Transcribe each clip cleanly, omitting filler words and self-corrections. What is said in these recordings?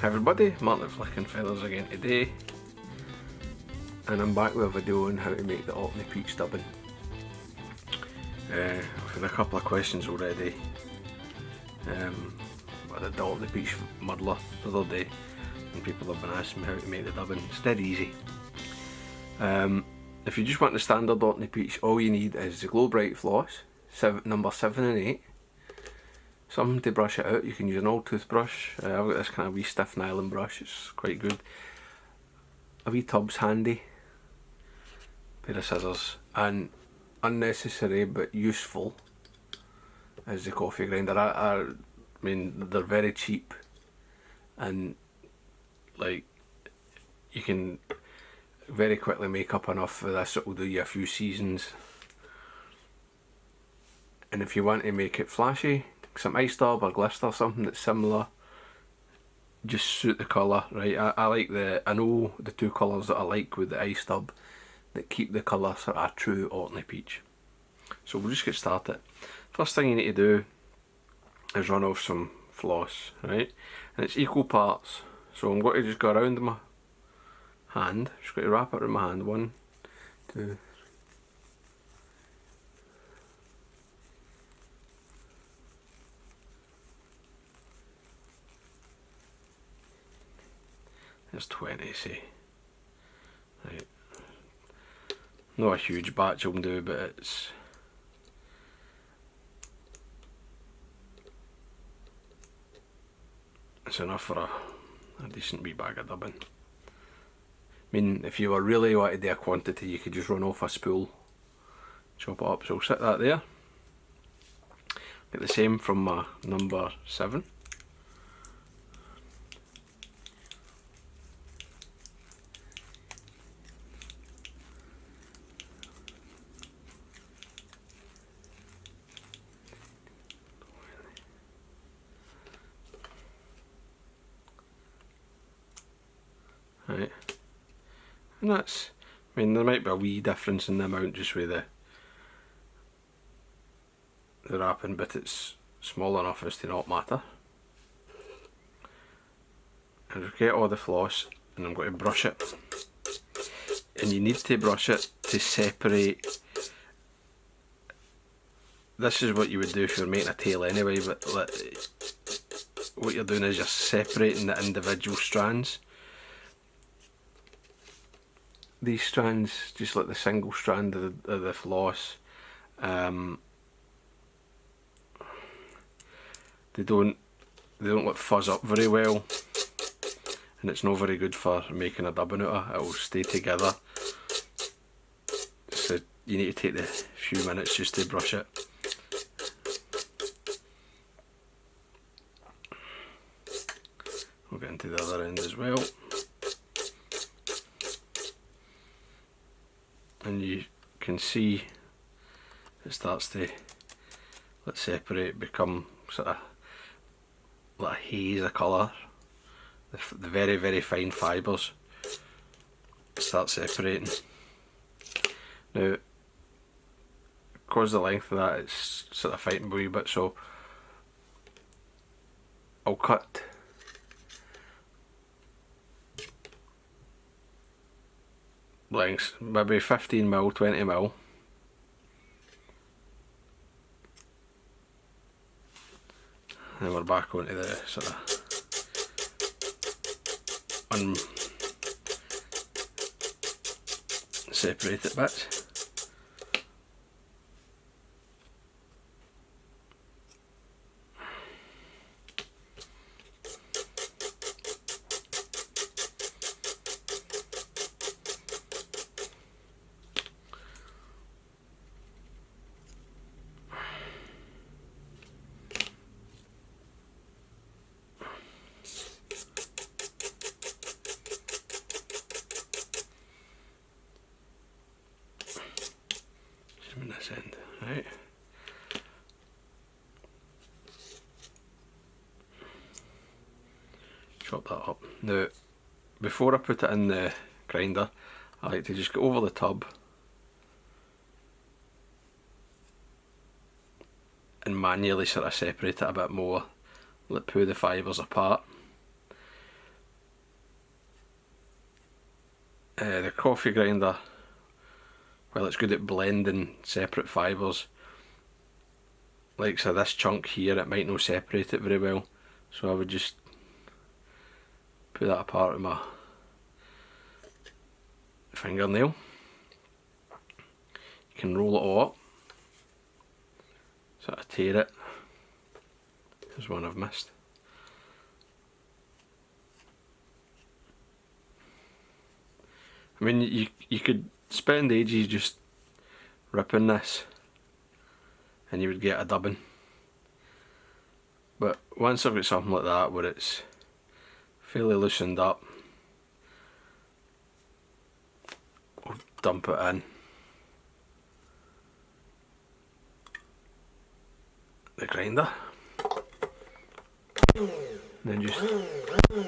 Hi everybody, Martyn Flicking Feathers again today, and I'm back with a video on how to make the Orkney peach dubbin. I've had a couple of questions already about the Orkney peach muddler the other day, and people have been asking me how to make the dubbin. It's dead easy. If you just want the standard Orkney peach, all you need is the Globrite floss, number 7 and 8. Something to brush it out. You can use an old toothbrush. I've got this kind of wee stiff nylon brush, it's quite good. A wee tub's handy, pair of scissors, and unnecessary but useful is the coffee grinder. I mean, they're very cheap, and like, you can very quickly make up enough for this that will do you a few seasons. And if you want to make it flashy, some ice dub or glister, something that's similar, just suit the colour, right? I know the two colours that I like with the ice dub that keep the colour sort of a true Orkney peach. So we'll just get started. First thing you need to do is run off some floss, right? And it's equal parts. So I'm going to just go around my hand, just going to wrap it around my hand. 1, 2, there's 20, say. Right. Not a huge batch I'll do, but it's enough for a decent wee bag of dubbin. I mean, if you were really wanting to do a quantity, you could just run off a spool, chop it up. So I'll set that there. Get the same from my number 7. Right, and that's, I mean, there might be a wee difference in the amount just with the wrapping, but it's small enough as to not matter. And just get all the floss, and I'm going to brush it. And you need to brush it to separate. This is what you would do if you're making a tail anyway, but what you're doing is you're separating the individual strands. These strands, just like the single strand of the floss, they don't like fuzz up very well, and it's not very good for making a dubbin out of. It will stay together. So you need to take the few minutes just to brush it. We'll get into the other end as well. And you can see it starts to separate, become sort of like a haze of colour. The very, very fine fibres start separating. Now, because the length of that, it's sort of fighting a wee bit, so I'll cut lengths, maybe 15mm, 20mm. And we're back onto the sort of unseparated bits. In this end, right? Chop that up. Now, before I put it in the grinder, I like to just go over the tub and manually sort of separate it a bit more, like pull the fibres apart. The coffee grinder, well, it's good at blending separate fibres. Like so this chunk here, it might not separate it very well, so I would just put that apart with my fingernail. You can roll it all up, sort of tear it. There's one I've missed. I mean, you could spend ages just ripping this and you would get a dubbin. But once I've got something like that where it's fairly loosened up, I'll dump it in the grinder and then just a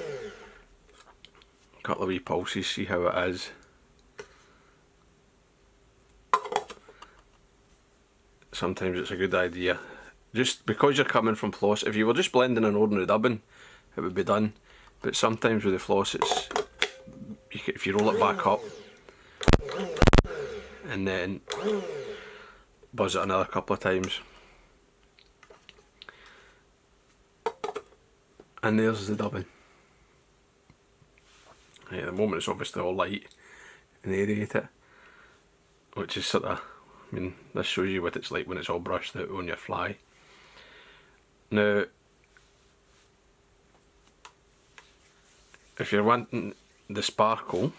couple of wee pulses, see how it is. Sometimes it's a good idea, just because you're coming from floss. If you were just blending an ordinary dubbin, it would be done, but sometimes with the floss it's, if you roll it back up and then buzz it another couple of times, and there's the dubbin. Right, at the moment it's obviously all light and aerate it, which is sort of, I mean, this shows you what it's like when it's all brushed out on your fly. Now, if you're wanting the sparkle,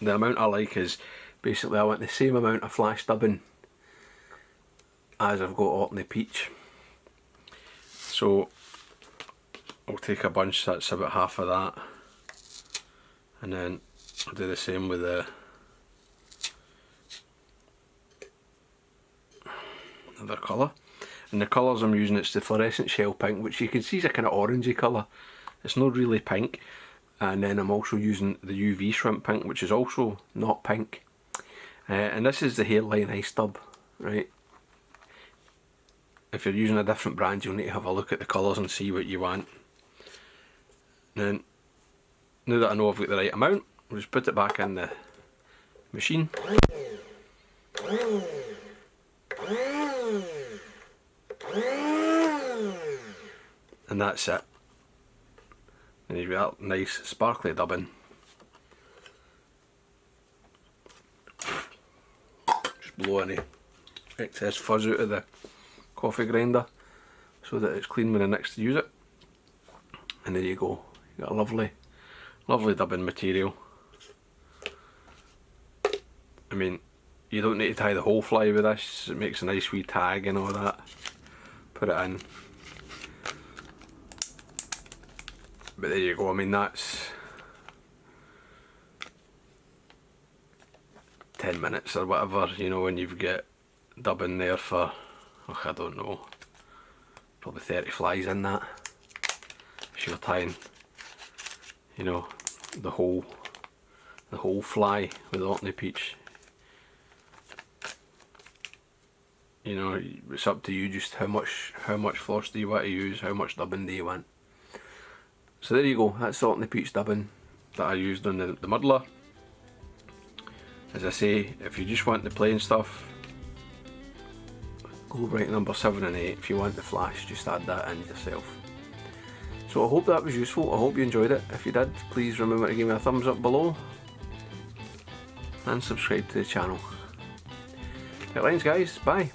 the amount I like is basically I want the same amount of flash dubbin as I've got Orkney peach. So I'll take a bunch that's about half of that, and then I'll do the same with the other colour. And the colours I'm using, it's the fluorescent shell pink, which you can see is a kind of orangey colour. It's not really pink. And then I'm also using the UV shrimp pink, which is also not pink. And this is the Hareline ice dub, right? If you're using a different brand, you'll need to have a look at the colours and see what you want. And then, now that I know I've got the right amount, I'll just put it back in the machine. And that's it. And you've got that nice sparkly dubbin. Just blow any excess fuzz out of the coffee grinder so that it's clean when I next use it. And there you go. You got a lovely, lovely dubbin material. I mean, you don't need to tie the whole fly with this. It makes a nice wee tag and all that. Put it in. But there you go. I mean, that's 10 minutes or whatever, you know, when you've got dubbin there for, oh, I don't know, probably 30 flies in that. If you're tying, you know, the whole fly with Orkney peach. You know, it's up to you just how much floss do you want to use, how much dubbin do you want. So there you go, that's the Orkney peach dubbin that I used on the muddler. As I say, if you just want the plain stuff, Globrite number 7 and 8. If you want the flash, just add that in yourself. So I hope that was useful, I hope you enjoyed it. If you did, please remember to give me a thumbs up below and subscribe to the channel. Right, lines guys, bye.